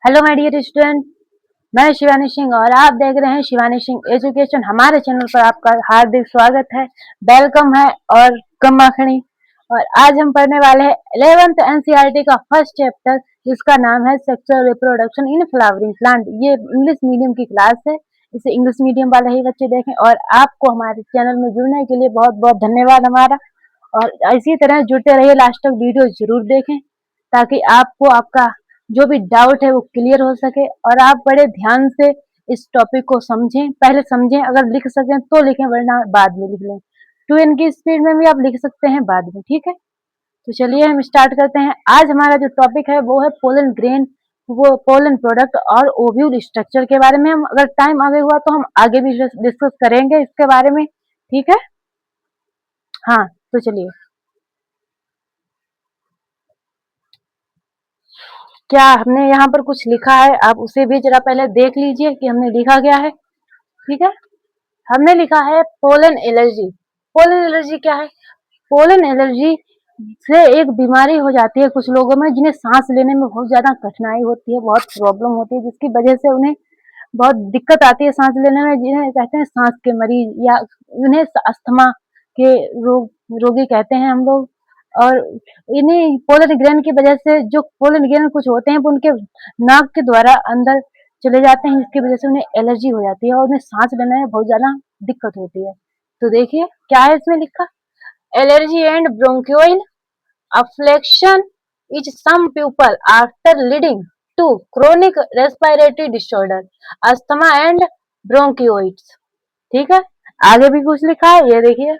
Hello my dear student, मैं शिवानी सिंह और आप देख रहे हैं शिवानी सिंह एजुकेशन। हमारे चैनल पर आपका हार्दिक स्वागत है, वेलकम है और गम्माखणी। और आज हम पढ़ने वाले हैं 11th एनसीईआरटी का फर्स्ट चैप्टर, जिसका नाम है sexual reproduction in flowering plant. ये इंग्लिश मीडियम की क्लास है, इसे इंग्लिश मीडियम वाले ही बच्चे देखें। और आपको हमारे चैनल में जुड़ने के लिए बहुत बहुत धन्यवाद हमारा। और इसी तरह जुड़ते रहिए, लास्ट तक वीडियो जरूर देखें ताकि आपको आपका जो भी डाउट है वो क्लियर हो सके और आप बड़े ध्यान से इस टॉपिक को समझें। पहले समझें, अगर लिख सकें तो लिखें, वरना बाद में लिख लें। 2n की स्पीड में भी आप लिख सकते हैं बाद में, ठीक है। तो चलिए हम स्टार्ट करते हैं। आज हमारा जो टॉपिक है वो है पोलन ग्रेन, वो पोलन प्रोडक्ट और ओव्यूल स्ट्रक्चर के बारे में। हम अगर टाइम आगे हुआ तो हम आगे भी डिस्कस करेंगे इसके बारे में, ठीक है। हाँ, तो चलिए, क्या हमने यहाँ पर कुछ लिखा है आप उसे भी जरा पहले देख लीजिए कि हमने लिखा क्या है, ठीक है। हमने लिखा है पोलन एलर्जी। पोलन एलर्जी क्या है? पोलन एलर्जी से एक बीमारी हो जाती है कुछ लोगों में, जिन्हें सांस लेने में बहुत ज्यादा कठिनाई होती है, बहुत प्रॉब्लम होती है, जिसकी वजह से उन्हें बहुत दिक्कत आती है सांस लेने में, जिन्हें कहते हैं सांस के मरीज, या उन्हें अस्थमा के रोगी कहते हैं हम लोग। और इन्हें पोलन ग्रैंड की वजह से, जो पोलन ग्रैंड कुछ होते हैं वो उनके नाक के द्वारा अंदर चले जाते हैं, जिसकी वजह से उन्हें एलर्जी हो जाती है और उन्हें सांस लेने में बहुत ज्यादा दिक्कत होती है। तो देखिए क्या है इसमें लिखा, allergy and bronchiole affliction is some people after leading to chronic respiratory disorder, asthma and bronchitis। ठीक है, आगे भी कुछ लिखा है, ये देखिए।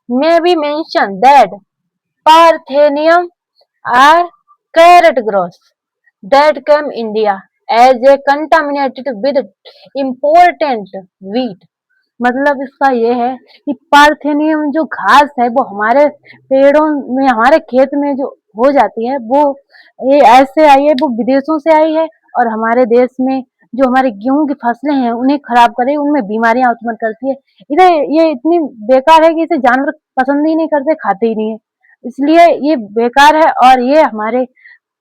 May we mention that Parthenium are carrot growth that came India as a contaminated with important wheat। मतलब इसका ये है कि पार्थेनियम जो घास है वो हमारे पेड़ों में, हमारे खेत में जो हो जाती है, वो ये ऐसे आई है, वो विदेशों से आई है और हमारे देश में जो हमारे गेहूं की फसलें हैं उन्हें खराब करे, उनमें बीमारियां उत्पन्न करती है। इधर ये इतनी बेकार है कि इसे जानवर पसंद ही नहीं करते, खाते ही नहीं है, इसलिए ये बेकार है और ये हमारे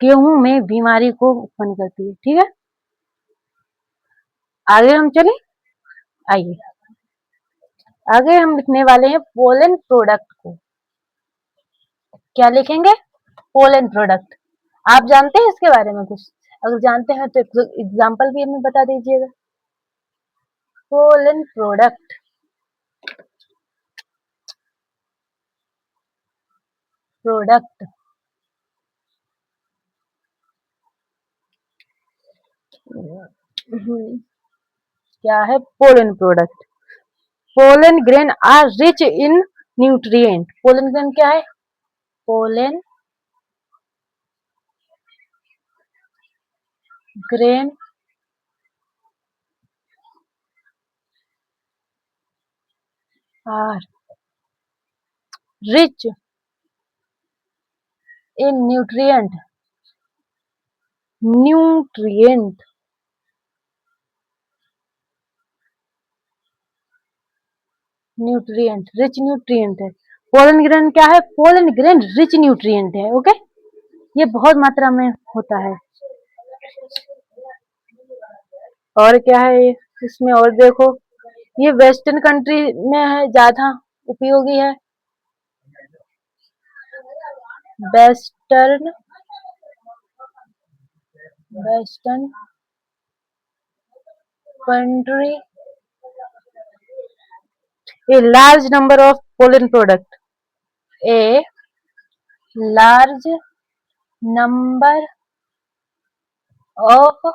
गेहूं में बीमारी को उत्पन्न करती है, ठीक है। आगे हम चले, आइए आगे हम लिखने वाले हैं पोलन प्रोडक्ट को। क्या लिखेंगे? Pollen product. आप जानते हैं इसके बारे में कुछ? अगर जानते हैं तो एग्जांपल भी हमें बता दीजिएगा। पोलन प्रोडक्ट, प्रोडक्ट क्या है? Pollen product. Pollen grain are rich in nutrient. Pollen grain क्या है? Pollen grain are rich in nutrient, nutrient nutrient, rich nutrient है। पोलन ग्रेन क्या है? पोलन ग्रेन रिच न्यूट्रिएंट है, ओके। ये बहुत मात्रा में होता है। और क्या है इसमें? और देखो, ये वेस्टर्न कंट्री में है, ज्यादा उपयोगी है। Western western country, a large number of pollen product, a large number of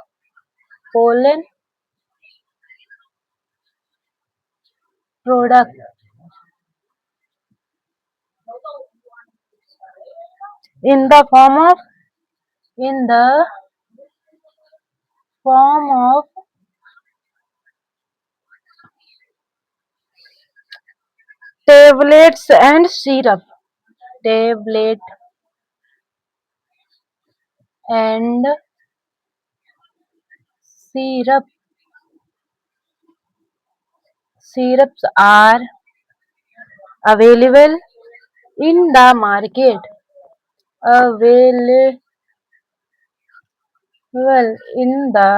pollen product in the form of tablets and syrup, tablet and syrup, syrups are available in the market, available in the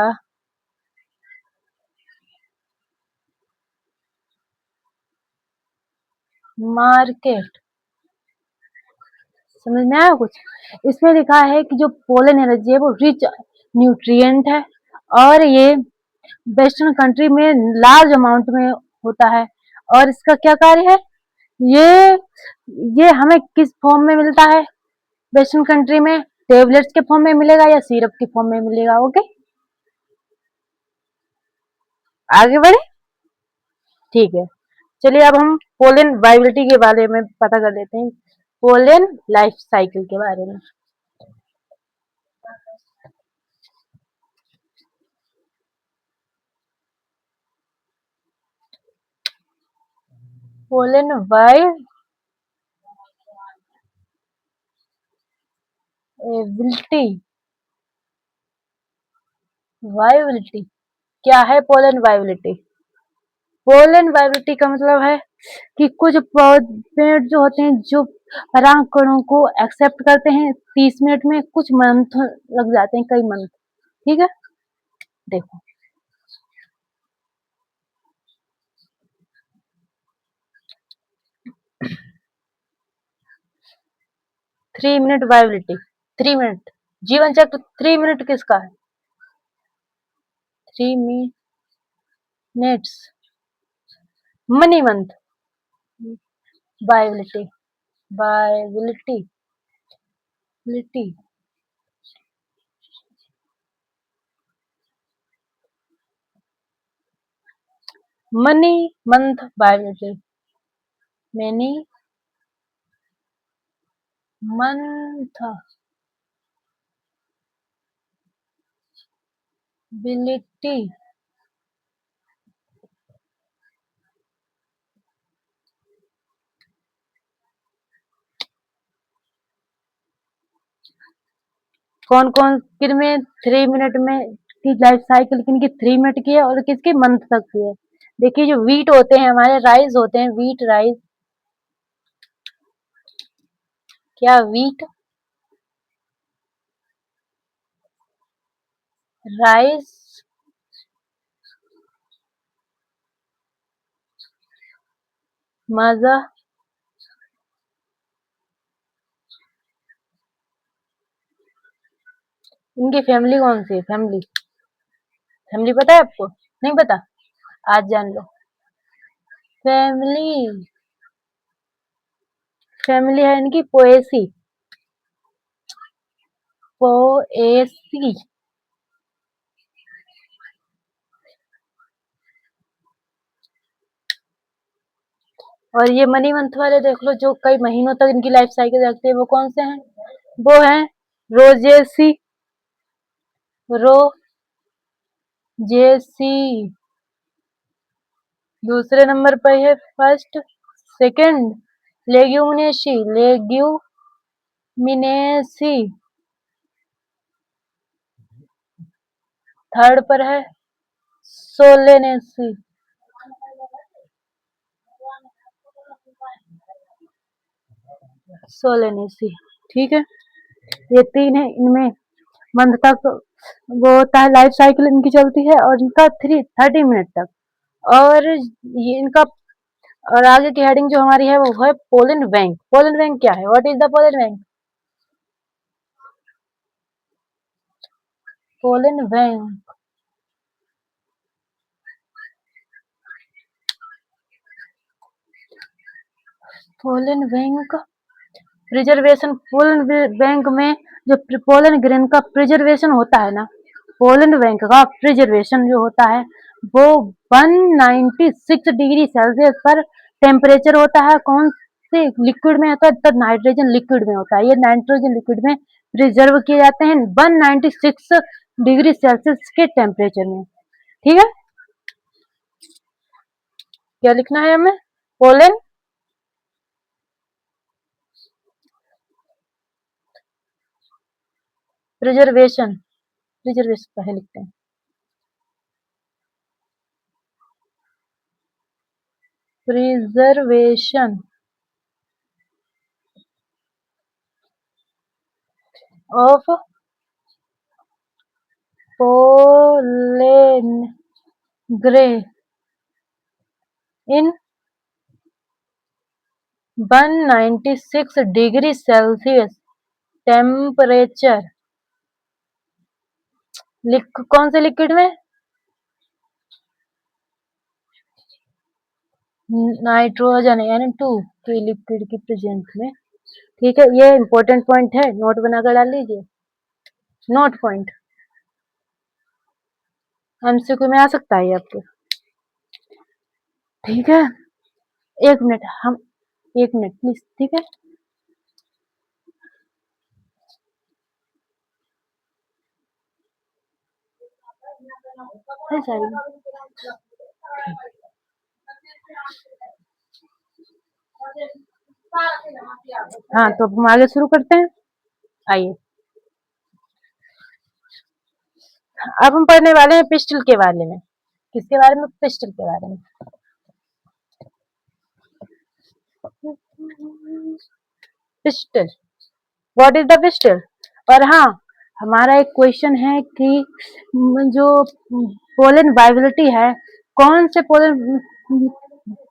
market। समझ में आया कुछ? इसमें लिखा है कि जो pollen energy है वो रिच न्यूट्रिएंट है और ये वेस्टर्न कंट्री में लार्ज अमाउंट में होता है। और इसका क्या कार्य है? ये ये हमें किस फॉर्म में मिलता है? वेस्टर्न कंट्री में टेबलेट्स के फॉर्म में मिलेगा या सिरप के फॉर्म में मिलेगा? ओके, आगे बढ़े। ठीक है, चलिए अब हम पोलन वाइबिलिटी के बारे में पता कर लेते हैं, पोलन लाइफ साइकिल के बारे में। पोलन वाइबिलिटी, वाइबिलिटी क्या है? पोलन वाइबिलिटी, पोलन वाइबिलिटी का मतलब है कि कुछ पेड़ जो होते हैं जो परागकणों को एक्सेप्ट करते हैं 30 मिनट में, कुछ मंथ लग जाते हैं, कई मंथ। ठीक है, देखो 3 मिनट वाइबिलिटी, 3 मिनट जीवन चक्र, 3 मिनट किसका है? 3 minutes money month viability, viability लिटी money month viability, money month बिलिटी। कौन कौन किनमें 3 मिनट में की लाइफ साइकिल, किनकी 3 मिनट की है और किसकी मंथ तक की है? देखिए जो वीट होते हैं हमारे, राइस होते हैं, वीट राइस, क्या वीट राइस मजा, इनकी फैमिली कौन सी है? फैमिली, फैमिली पता है आपको? नहीं पता? आज जान लो। फैमिली, फैमिली है इनकी पोएसी, पोएसी। और ये मनी मंथ वाले देख लो जो कई महीनों तक इनकी लाइफ साइकिल रखते हैं, वो कौन से हैं? वो हैं रोजेसी, रोजेसी दूसरे नंबर पर है, first second Leguminaceae, Leguminaceae third पर है सोलेनेसी, सोलेनेसी। ठीक है, ये तीन है, इनमें मंथ तक वो होता है, लाइफ साइकिल इनकी चलती है और इनका 30 मिनट तक। और ये इनका, और आगे की हेडिंग जो हमारी है वो है पोलन बैंक। पोलन बैंक क्या है? What is the pollen bank? Pollen bank, pollen bank preservation, pollen bank में जो पोलन ग्रेन का प्रिजर्वेशन होता है ना, पोलन बैंक का प्रिजर्वेशन जो होता है वो 196 डिग्री सेल्सियस पर टेम्परेचर होता है। कौन से लिक्विड में होता है? तो नाइट्रोजन लिक्विड में होता है। ये नाइट्रोजन लिक्विड में प्रिजर्व किए जाते हैं 196 डिग्री सेल्सियस के टेम्परेचर में। ठीक है, क्या लिखना है हमें? पोलन प्रिजर्वेशन, प्रिजर्वेशन पहले लिखते हैं, preservation of pollen grain in 196 degree Celsius temperature. कौन से लिक्विड में? नाइट्रोजन N2 के लिक्विड की प्रेजेंस में। ठीक है, ये इंपॉर्टेंट पॉइंट है, नोट बनाकर डाल लीजिए। नोट पॉइंट एमसीक्यू में आ सकता है ये आपके। ठीक है, एक मिनट हम, एक मिनट प्लीज। ठीक है, सारी। हाँ, तो अब हम आगे शुरू करते हैं। आइए, अब हम पढ़ने वाले हैं पिस्टल के बारे में। किसके बारे में? पिस्टल के बारे में। Pistol, what is the pistol? और हाँ, हमारा एक क्वेश्चन है कि जो पोलन वाइबिलिटी है, कौन से पोलन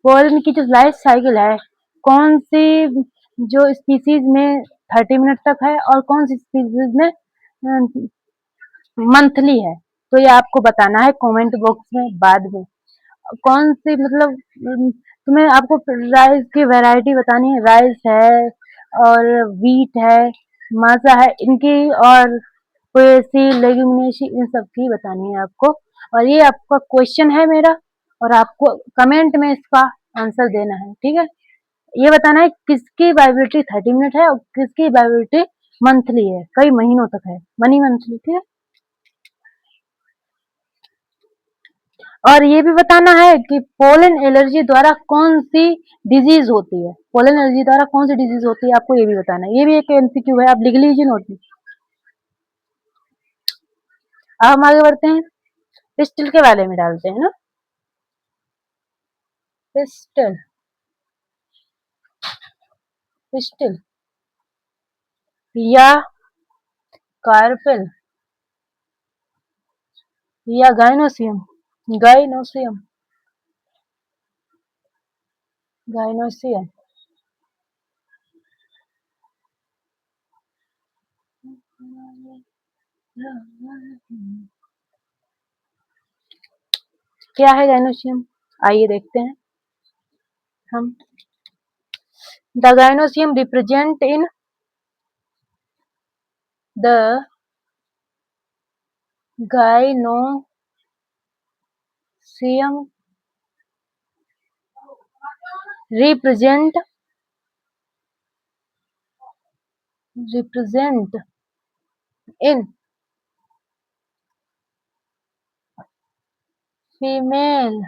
पोलन की जो लाइफ साइकिल है, कौन सी जो स्पीसीज में 30 मिनट तक है और कौन सी स्पीसीज में मंथली है। तो ये आपको बताना है कमेंट बॉक्स में बाद में। कौन सी मतलब तुम्हें आपको राइस की वैरायटी बतानी है। राइस है और व्हीट है, माजा है, इनकी और कोई ऐसी लेग्यूमिनेसी, इन सब की बतानी है आपको। और ये आपका क्वेश्चन है मेरा, और आपको कमेंट में इसका आंसर देना है। ठीक है, ये बताना है किसकी वाइबिलिटी 30 मिनट है और किसकी वाइबिलिटी मंथली है, कई महीनों तक है, मनी मंथली। ठीक है, और ये भी बताना है कि पोलन एलर्जी द्वारा कौन सी डिजीज होती है। पोलन एलर्जी द्वारा कौन सी डिजीज होती है, आपको ये भी बताना है। ये भी एक एमसीक्यू है, आप लिख लीजिए नोट में। अब हम आगे बढ़ते हैं, पिस्टल के बारे में डालते हैं ना। पिस्टल, पिस्टल या कार्पेल या गाइनोसियम, गाइनोसियम, गाइनोसियम। क्या है गाइनोसियम? आइए देखते हैं हम। The gynoecium represent in the gynoecium represent in female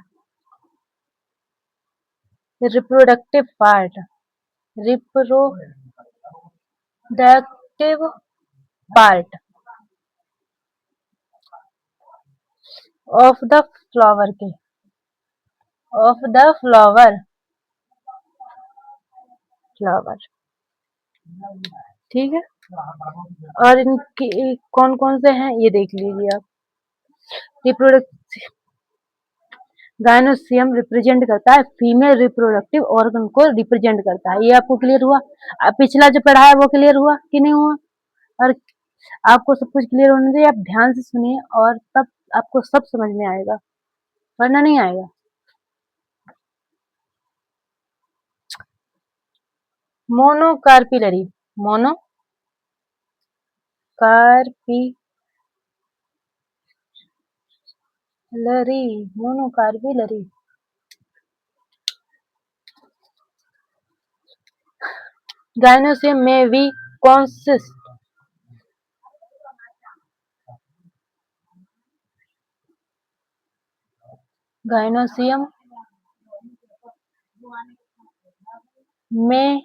reproductive part, reproductive part of the flower के, of the flower। ठीक है, और इनकी कौन कौन से हैं ये देख लीजिए आप। रिप्रोडक्ट गायनोसियम रिप्रेजेंट करता है फीमेल रिप्रोडक्टिव ऑर्गन को, रिप्रेजेंट करता है। ये आपको क्लियर हुआ? पिछला जो पढ़ा है वो क्लियर हुआ कि नहीं हुआ? और आपको सब कुछ क्लियर होने चाहिए, आप ध्यान से सुनिए और तब आपको सब समझ में आएगा, वरना नहीं आएगा। Monocarpellary, monocarpellary. गायनोसियम में भी consist गायनोसियम में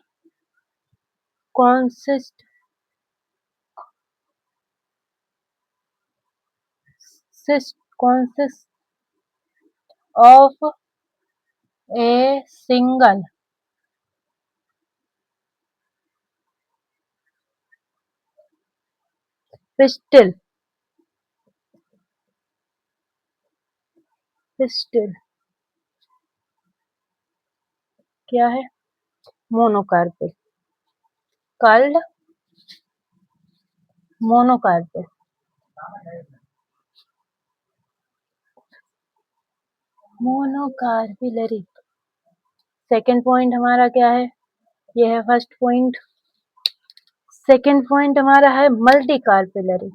consist consist of a single pistol, pistil क्या है? मोनोकार्पिल, कर्ल्ड मोनोकार्पिल, मोनोकार्पिलरी। सेकंड पॉइंट हमारा क्या है? ये है फर्स्ट पॉइंट। सेकंड पॉइंट हमारा है multi carpellary,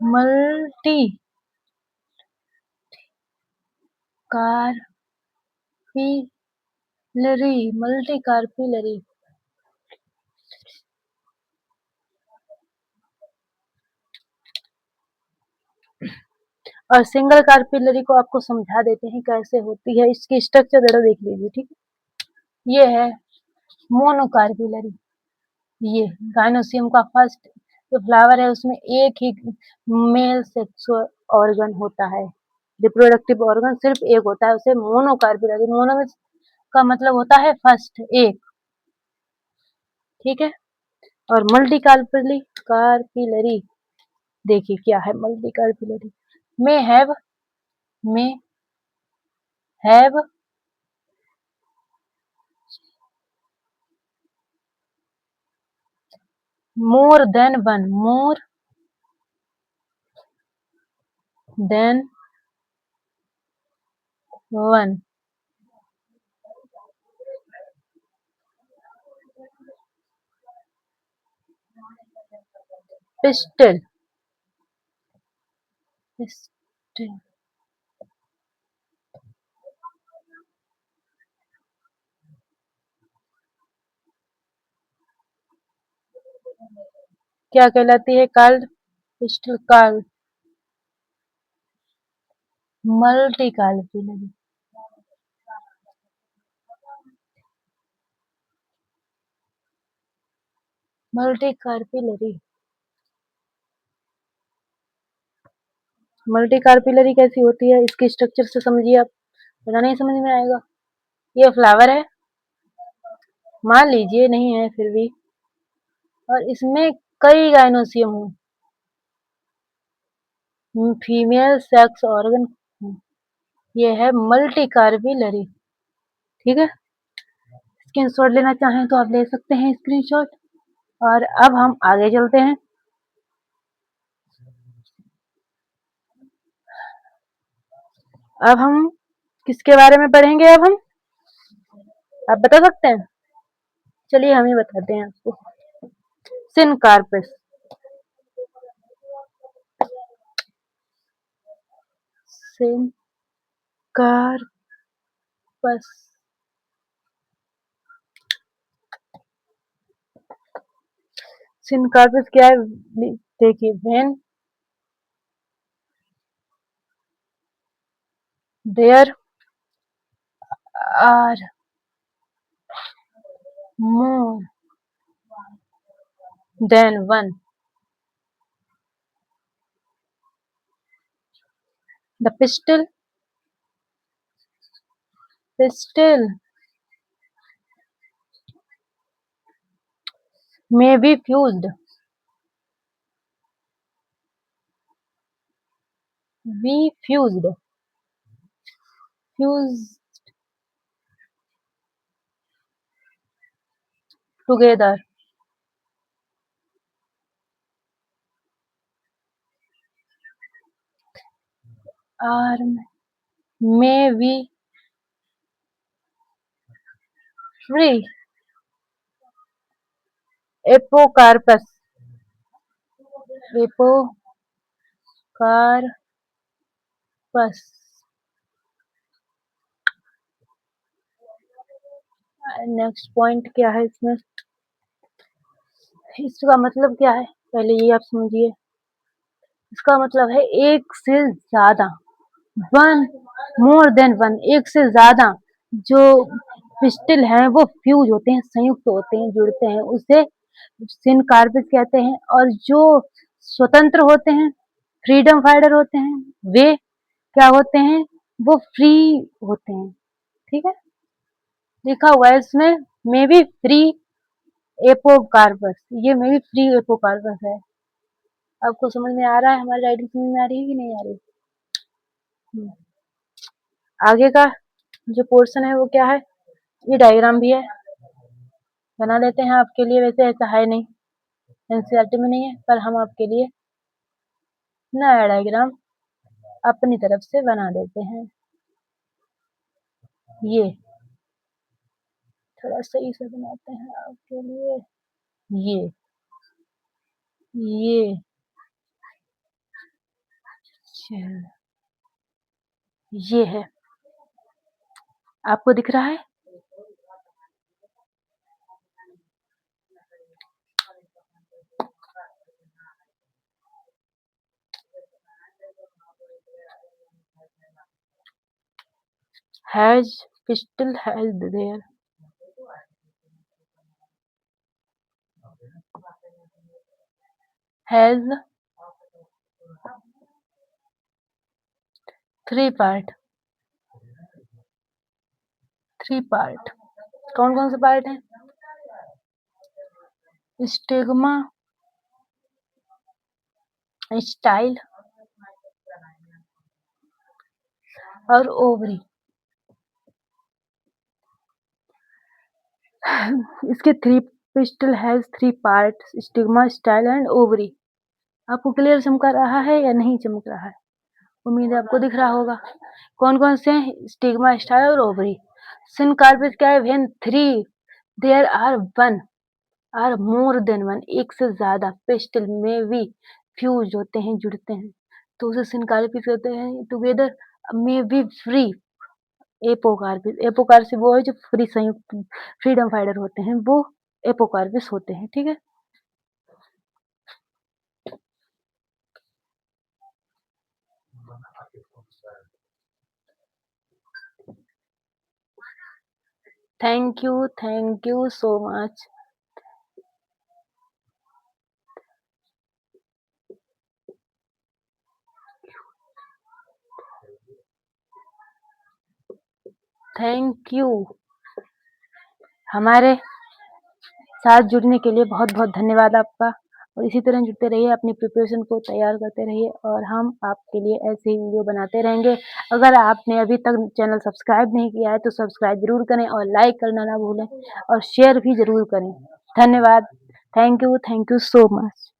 multi carpellary, multi कार्पिलरी। और सिंगल कार्पिलरी को आपको समझा देते हैं कैसे होती है, इसकी स्ट्रक्चर जरा देख लीजिए, ठीक है। ये है मोनोकार्पिलरी, ये गाइनोसियम का फर्स्ट जो फ्लावर है उसमें एक ही मेल सेक्सुअल ऑर्गन होता है, रिप्रोडक्टिव ऑर्गन सिर्फ एक होता है, उसे मोनोकार्पिलरी, मोनो में का मतलब होता है फर्स्ट, एक, ठीक है। और मल्टी कार्पिलरी, कार्पिलरी देखिए क्या है multi कार्पिलरी, may have, may have more than one, more than one pistil, pistil क्या कहलाती है? Card, pistil card, multi carpellary, multi carpellary. Multi carpellary कैसी होती है इसकी स्ट्रक्चर से समझिए आप, पता नहीं समझ में आएगा। ये फ्लावर है, मान लीजिए नहीं है फिर भी, और इसमें कई गाइनोसियम हो, फीमेल सेक्स ऑर्गन, ये है मल्टी कार्पिलरी, ठीक है। स्क्रीनशॉट लेना चाहें तो आप ले सकते हैं स्क्रीनशॉट। और अब हम आगे चलते हैं। अब हम किसके बारे में पढ़ेंगे? अब हम, आप बता सकते हैं? चलिए हम ही बताते हैं आपको। सिनकार्पस, सिनकार्पस, सिनकार्पस क्या है? देखिए, when there are more than one, the pistil, pistil may be fused, be fused, fused together, or may be free, apocarpus, apocarpus। Next point क्या है इसमें, इसका मतलब क्या है पहले ये आप समझिए। इसका मतलब है एक से ज्यादा, वन, मोर देन वन, एक से ज्यादा जो पिस्टल हैं वो फ्यूज होते हैं, संयुक्त होते हैं, जुड़ते हैं, उसे सिनकार्पिस कहते हैं। और जो स्वतंत्र होते हैं, फ्रीडम फाइटर होते हैं, वे क्या होते हैं? वो फ्री होते हैं, ठीक है। लिखा हुआ है इसमें मे बी फ्री एपोकार्पस, ये मे बी फ्री एपोकार्पस है। आपको समझ में आ रहा है, हमारी राइटिंग समझ में आ रही है कि नहीं आ रही? हम्म। आगे का जो पोर्शन है वो क्या है, ये डायग्राम भी है, बना लेते हैं आपके लिए। वैसे ऐसा है नहीं, एनसीईआरटी में नहीं है, पर हम आपके लिए नया डायग्राम अपनी तरफ से बना देते हैं। ये थोड़ा सही से बनाते हैं आपके लिए। ये ये ये है, आपको दिख रहा है? Has pistol held there, has three part, three part. कौन कौन से पार्ट हैं? स्टिग्मा, स्टाइल और ओवरी। इसके three pistol has three part, stigma, style and ovary. आपको क्लियर चमका रहा है या नहीं चमक रहा है? उम्मीद है आपको दिख रहा होगा। कौन कौन से हैं? स्टिग्मा, स्टाइल और ओवरी। सिनकार्पिस क्या है? When three there are one or more than one, एक से ज्यादा पेस्टल में भी फ्यूज होते हैं, जुड़ते हैं, तो उसे सिनकार्पिस कहते हैं। टुगेदर में बी फ्री एपोकार्पिस। एपोकार्पिस वो है जो फ्री संयुक्त फ्रीडम फाइटर होते हैं, वो एपोकार्पिस होते हैं। ठीक है, thank you so much. Thank you. हमारे साथ जुड़ने के लिए बहुत बहुत धन्यवाद आपका, और इसी तरह जुड़ते रहिए, अपनी प्रिपरेशन को तैयार करते रहिए, और हम आपके लिए ऐसे ही वीडियो बनाते रहेंगे। अगर आपने अभी तक चैनल सब्सक्राइब नहीं किया है तो सब्सक्राइब जरूर करें, और लाइक करना ना भूलें, और शेयर भी जरूर करें। धन्यवाद। Thank you so much.